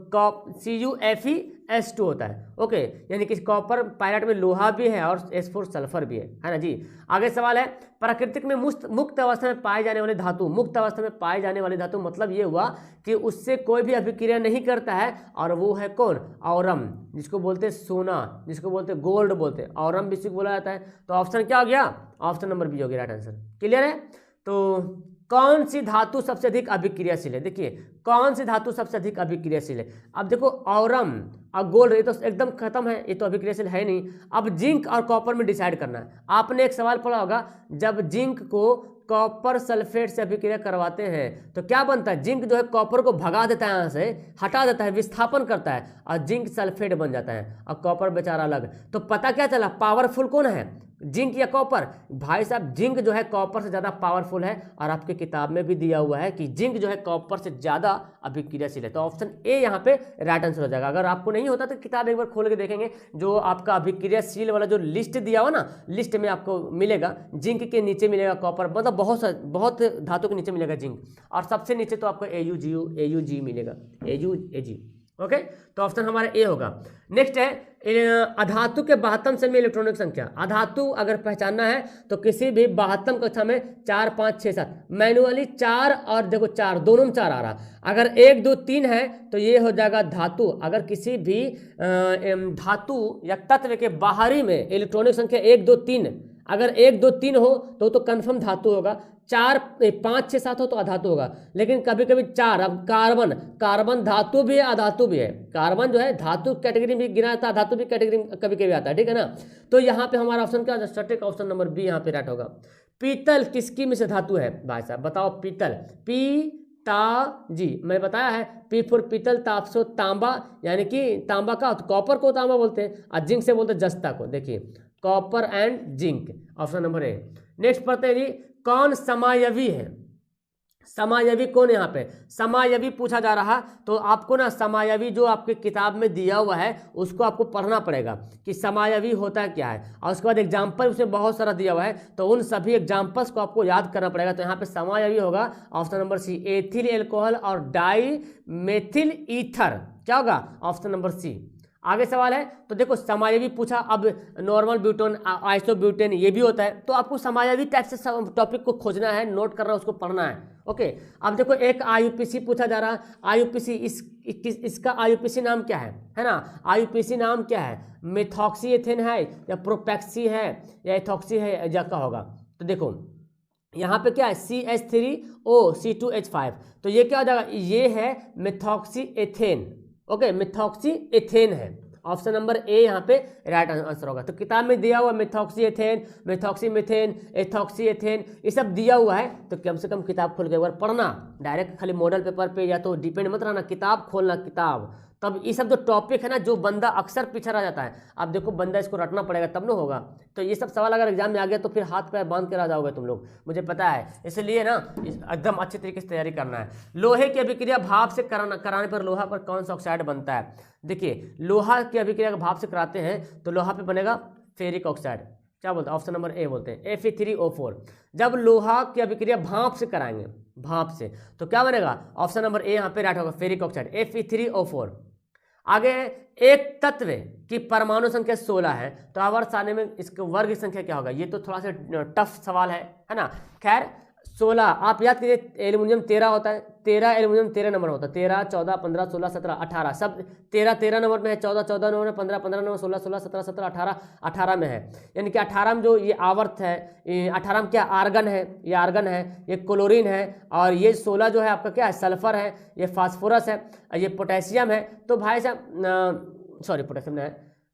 CuFeS2 होता है। ओके, यानी कि कॉपर पायराइट में लोहा भी है और S4 सल्फर भी है ना जी। आगे सवाल है, प्राकृतिक में मुक्त अवस्था में पाए जाने वाले धातु, मुक्त अवस्था में पाए जाने वाले धातु मतलब ये हुआ कि उससे कोई भी अभिक्रिया नहीं करता है, और वो है कौन? औरम, जिसको बोलते हैं सोना, जिसको बोलते हैं गोल्ड बोलते हैं, औरम भी बोला जाता है। तो ऑप्शन क्या हो गया? ऑप्शन नंबर बी हो गया राइट आंसर। क्लियर है? तो कौन सी धातु सबसे अधिक अभिक्रियाशील है? देखिए, कौन सी धातु सबसे अधिक अभिक्रियाशील है? अब देखो, औरम और गोल्ड ये तो एकदम खत्म है, ये तो अभिक्रियाशील है नहीं। अब जिंक और कॉपर में डिसाइड करना है। आपने एक सवाल पढ़ा होगा, जब जिंक को कॉपर सल्फेट से अभिक्रिया करवाते हैं तो क्या बनता है? जिंक जो है कॉपर को भगा देता है, यहाँ से हटा देता है, विस्थापन करता है और जिंक सल्फेट बन जाता है और कॉपर बेचारा अलग। तो पता क्या चला, पावरफुल कौन है, जिंक या कॉपर? भाई साहब, जिंक जो है कॉपर से ज़्यादा पावरफुल है, और आपके किताब में भी दिया हुआ है कि जिंक जो है कॉपर से ज़्यादा अभिक्रियाशील है। तो ऑप्शन ए यहाँ पे राइट आंसर हो जाएगा। अगर आपको नहीं होता तो किताब एक बार खोल के देखेंगे, जो आपका अभिक्रियाशील वाला जो लिस्ट दिया हुआ ना, लिस्ट में आपको मिलेगा जिंक के नीचे मिलेगा कॉपर, मतलब बहुत धातु के नीचे मिलेगा जिंक, और सबसे नीचे तो आपको AuG मिलेगा, AuAg। ओके, तो ऑप्शन हमारा ए होगा। नेक्स्ट है, अधातु के 72 से में इलेक्ट्रॉनिक संख्या। अधातु अगर पहचानना है तो किसी भी 72 कक्षा में 4 5 6 7 मैनुअली 4 और देखो 4 दोनों में 4 आ रहा। अगर 1 2 3 है तो ये हो जाएगा धातु। अगर किसी भी धातु या तत्व के बाहरी में इलेक्ट्रॉनिक संख्या 1 2 3, अगर 1 2 3 हो तो कंफर्म धातु होगा, 4 5 6 7 हो तो अधातु होगा। लेकिन कभी कभी 4, अब कार्बन धातु भी है अधातु भी है। कार्बन जो है धातु कैटेगरी में गिना जाता है, धातु भी कैटेगरी में कभी कभी आता है, ठीक है ना। तो यहाँ पे हमारा ऑप्शन क्या, सटीक ऑप्शन नंबर बी यहाँ पे राइट होगा। पीतल किसकी में से धातु है भाई साहब, बताओ। पीतल, जी मैं बताया है, पी फॉर पीतल, तापसो तांबा, यानी कि तांबा का कॉपर को तांबा बोलते हैं, और जिंक से बोलते हैं जस्ता को। देखिए, copper and zinc, option number A. Next पढ़ते हैं जी, कौन समायवी है? समायवी कौन है? यहाँ पे समायवी पूछा जा रहा, तो आपको ना समायवी जो आपके किताब में दिया हुआ है उसको आपको पढ़ना पड़ेगा कि समायवी होता क्या है, और उसके बाद एग्जाम्पल उसमें बहुत सारा दिया हुआ है, तो उन सभी एग्जाम्पल्स को आपको याद करना पड़ेगा। तो यहाँ पे समायवी होगा option number C, ethyl alcohol और डाई मेथिल ईथर। क्या होगा? Option number C. आगे सवाल है, तो देखो समायवी पूछा, अब नॉर्मल ब्यूटेन, आइसोब्यूटेन ये भी होता है, तो आपको समायवी टाइप से टॉपिक को खोजना है, नोट करना, उसको पढ़ना है। ओके, अब देखो एक IUPAC पूछा जा रहा है। IUPAC इसका IUPAC नाम क्या है ना? IUPAC नाम क्या है? मेथॉक्सी एथेन है या प्रोपेक्सी है या एथॉक्सी है, या क्या होगा? तो देखो यहाँ पे क्या है, CH3O, C2H5, तो ये क्या हो जाएगा? ये है methoxy ethane. Okay, methoxy ethane है, ऑप्शन नंबर ए यहाँ पे राइट आंसर होगा। तो किताब में दिया हुआ methoxy ethane, methoxy methane, ethoxy ethane, ये सब दिया हुआ है, तो कम से कम किताब खोल के एक बार पढ़ना। डायरेक्ट खाली मॉडल पेपर पे या तो डिपेंड मत रहना, किताब खोलना, किताब। तब ये सब जो टॉपिक है ना, जो बंदा अक्सर पीछे रह जाता है, अब देखो बंदा इसको रटना पड़ेगा तब ना होगा। तो ये सब सवाल अगर एग्जाम में आ गया तो फिर हाथ पैर बांध के रह जाओगे तुम लोग, मुझे पता है। इसलिए ना एकदम अच्छे तरीके से तैयारी करना है। लोहे की अभिक्रिया भाप से कराने पर लोहा पर कौन सा ऑक्साइड बनता है? देखिए, लोहा की अभिक्रिया भाप से कराते हैं तो लोहा पे बनेगा फेरिक ऑक्साइड। क्या बोलते हैं, ऑप्शन नंबर ए बोलते हैं Fe3O4। जब लोहा की अभिक्रिया भाप से कराएंगे, भाप से, तो क्या बनेगा, ऑप्शन नंबर ए यहाँ पे राइट होगा, फेरिक ऑक्साइड Fe3O4। आगे एक तत्व की परमाणु संख्या 16 है, तो आवर्त सारणी में इसके वर्ग संख्या क्या होगा, ये तो थोड़ा सा टफ सवाल है ना। खैर 16 आप याद कीजिए, एल्यूमिनियम 13 होता है, 13 एल्यूमिनियम 13 नंबर होता है, 13 14 15 16 17 18 सब 13 13 नंबर में है, 14 14 नंबर में, 15 15 नंबर, 16 16 17 17 18 18 में है। यानी कि 18 में जो ये आवर्त है, 18 में क्या आर्गन है, ये आर्गन है, ये क्लोरीन है, और ये 16 जो है आपका क्या है, सल्फर है, ये फास्फोरस है, ये पोटेशियम है। तो भाई साहब सॉरी पोटेशियम है,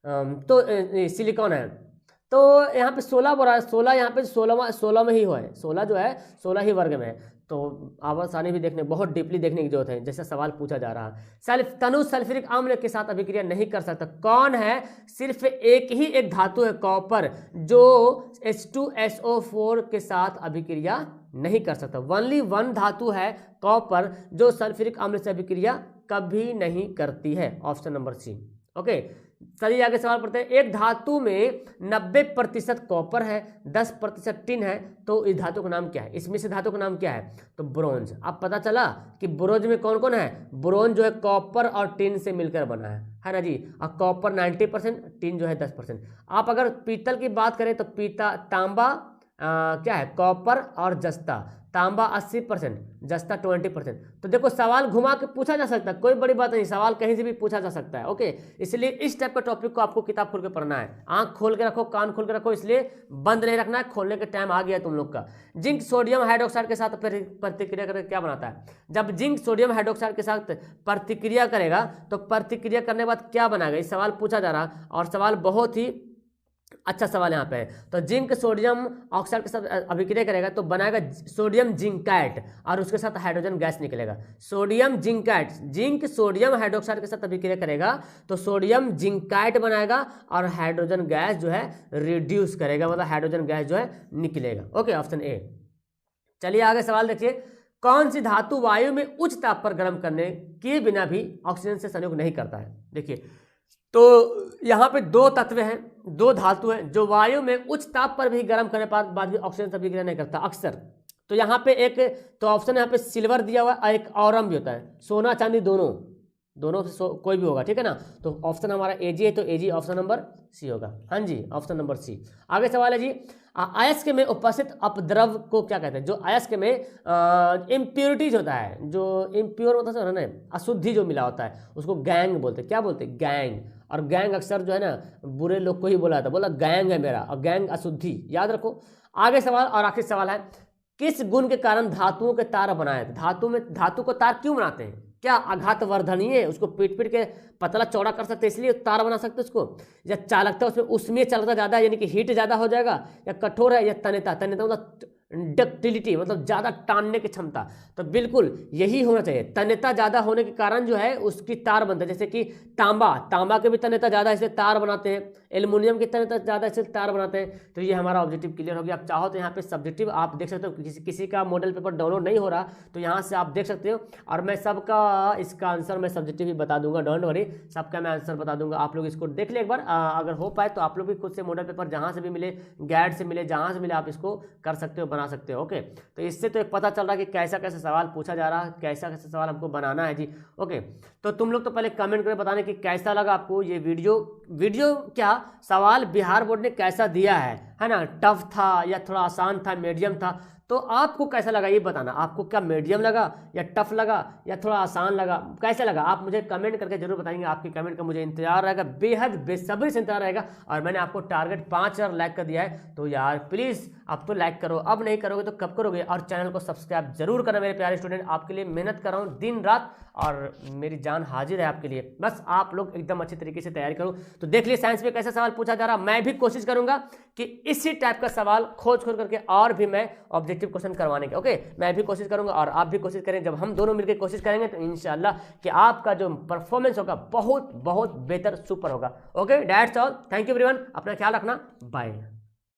तो सिलिकॉन है। तो यहाँ पे 16 बोला है, 16 यहाँ पे 16 में ही हुआ है, 16 जो है 16 ही वर्ग में है। तो आवर्त सारणी भी देखने, बहुत डीपली देखने की जरूरत है, जैसा सवाल पूछा जा रहा है। तनु सल्फ्यूरिक अम्ल के साथ अभिक्रिया नहीं कर सकता, कौन है, सिर्फ एक धातु है कॉपर, जो H2SO4 के साथ अभिक्रिया नहीं कर सकता। ओनली वन धातु है कॉपर जो सल्फ्यूरिक अम्ल से अभिक्रिया कभी नहीं करती है, ऑप्शन नंबर सी। ओके, चलिए आगे सवाल पढ़ते हैं। एक धातु में 90% कॉपर है, 10% टिन है, तो इस धातु का नाम क्या है, इसमें से धातु का नाम क्या है, तो ब्रोंज। अब पता चला कि ब्रोंज में कौन कौन है, ब्रोंज जो है कॉपर और टिन से मिलकर बना है ना जी। और कॉपर 90%, टिन जो है 10%। आप अगर पीतल की बात करें तो तांबा क्या है, कॉपर और जस्ता, तांबा 80%, जस्ता 20%। तो देखो सवाल घुमा के पूछा जा सकता है, कोई बड़ी बात नहीं, सवाल कहीं से भी पूछा जा सकता है। ओके, इसलिए इस टाइप का टॉपिक को आपको किताब खोल के पढ़ना है, आंख खोल के रखो, कान खोल के रखो, इसलिए बंद नहीं रखना है, खोलने के टाइम आ गया तुम लोग का। जिंक सोडियम हाइड्रोक्साइड के साथ प्रतिक्रिया करके क्या बनाता है, जब जिंक सोडियम हाइड्रोक्साइड के साथ प्रतिक्रिया करेगा तो प्रतिक्रिया करने के बाद क्या बनाएगा, इस सवाल पूछा जा रहा, और सवाल बहुत ही अच्छा सवाल यहाँ पे है। तो जिंक सोडियम ऑक्साइड के साथ अभिक्रिया करेगा तो बनाएगा सोडियम जिंकाइट, और उसके साथ हाइड्रोजन गैस निकलेगा, sodium zincite. Zinc sodium hydroxide के साथ अभिक्रिया करेगा तो सोडियम जिंकाइट बनाएगा, और हाइड्रोजन गैस जो है रिड्यूस करेगा, मतलब हाइड्रोजन गैस जो है निकलेगा। Okay, option A. चलिए आगे सवाल देखिए, कौन सी धातु वायु में उच्च ताप पर गर्म करने के बिना भी ऑक्सीजन से संयोग नहीं करता है। देखिए, तो यहाँ पे दो तत्व हैं, दो धातु हैं जो वायु में उच्च ताप पर भी गर्म करने के बाद भी ऑक्सीजन से अभिक्रिया नहीं करता अक्सर। तो यहाँ पे एक तो ऑप्शन यहाँ पे सिल्वर दिया हुआ है, और एक औरम भी होता है, सोना चांदी दोनों से कोई भी होगा, ठीक है ना। तो ऑप्शन हमारा एजी है, तो एजी ऑप्शन नंबर सी होगा। हाँ जी, ऑप्शन नंबर सी। आगे सवाल है जी, अयस्क में उपस्थित अपद्रव को क्या कहते हैं, जो अयस्क में इम्प्योरिटीज होता है, जो इम्प्योर होता है ना, अशुद्धि जो मिला होता है, उसको गैंग बोलते हैं। क्या बोलते हैं, गैंग। और गैंग अक्सर जो है ना बुरे लोग को ही बोला था, बोला गैंग है मेरा, और गैंग अशुद्धि, याद रखो। आगे सवाल और आखिरी सवाल है, किस गुण के कारण धातुओं के तार बनाए, धातु को तार क्यों बनाते हैं, क्या आघात वर्धनीय है, उसको पीट के पतला चौड़ा कर सकते हैं इसलिए तार बना सकते हैं उसको, या चालकता उसमें चालकता ज़्यादा है यानी कि हीट ज़्यादा हो जाएगा, या कठोर है, या तन्यता मतलब डक्टिलिटी मतलब ज़्यादा टानने की क्षमता। तो बिल्कुल यही होना चाहिए, तन्यता ज़्यादा होने के कारण जो है उसकी तार बनता है। जैसे कि तांबा के भी तन्यता ज़्यादा इसलिए तार बनाते हैं, एल्युमिनियम की तन्यता ज़्यादा इसलिए तार बनाते हैं। तो ये हमारा ऑब्जेक्टिव क्लियर हो गया। आप चाहो तो यहाँ पे सब्जेक्टिव आप देख सकते हो, किसी का मॉडल पेपर डाउनलोड नहीं हो रहा तो यहाँ से आप देख सकते हो, और मैं सबका इसका आंसर मैं सब्जेक्टिव ही बता दूंगा, डोंट वरी, सबका मैं आंसर बता दूंगा। आप लोग इसको देख ले एक बार, अगर हो पाए तो आप लोग भी खुद से मॉडल पेपर जहाँ से भी मिले, गाइड से मिले, जहाँ से मिले आप इसको कर सकते हो, बना सकते हो। ओके, तो इससे तो एक पता चल रहा है कि कैसा कैसा सवाल पूछा जा रहा है, कैसा कैसा सवाल हमको बनाना है जी। ओके, तो तुम लोग तो पहले कमेंट करके बताने कि कैसा लगा आपको ये वीडियो क्या सवाल बिहार बोर्ड ने कैसा दिया है ना, टफ था या थोड़ा आसान था, मीडियम था, तो आपको कैसा लगा ये बताना। आपको क्या मीडियम लगा या टफ लगा या थोड़ा आसान लगा, कैसा लगा आप मुझे कमेंट करके जरूर बताएंगे। आपके कमेंट का मुझे इंतजार रहेगा, बेहद बेसब्री से इंतजार रहेगा। और मैंने आपको टारगेट 5000 लाइक कर दिया है, तो यार प्लीज़ अब तो लाइक करो, अब नहीं करोगे तो कब करोगे। और चैनल को सब्सक्राइब जरूर करना मेरे प्यारे स्टूडेंट, आपके लिए मेहनत कर रहा हूँ दिन रात, और मेरी जान हाजिर है आपके लिए। बस आप लोग एकदम अच्छे तरीके से तैयारी करो। तो देख लिए साइंस में कैसा सवाल पूछा जा रहा, मैं भी कोशिश करूंगा कि इसी टाइप का सवाल खोज करके और भी मैं ऑब्जेक्टिव क्वेश्चन करवाने के, ओके, मैं भी कोशिश करूंगा और आप भी कोशिश करें। जब हम दोनों मिलकर कोशिश करेंगे तो इंशाल्लाह कि आपका जो परफॉर्मेंस होगा बहुत बहुत बेहतर, सुपर होगा। Okay, that's all, thank you everyone, अपना ख्याल रखना, बाय।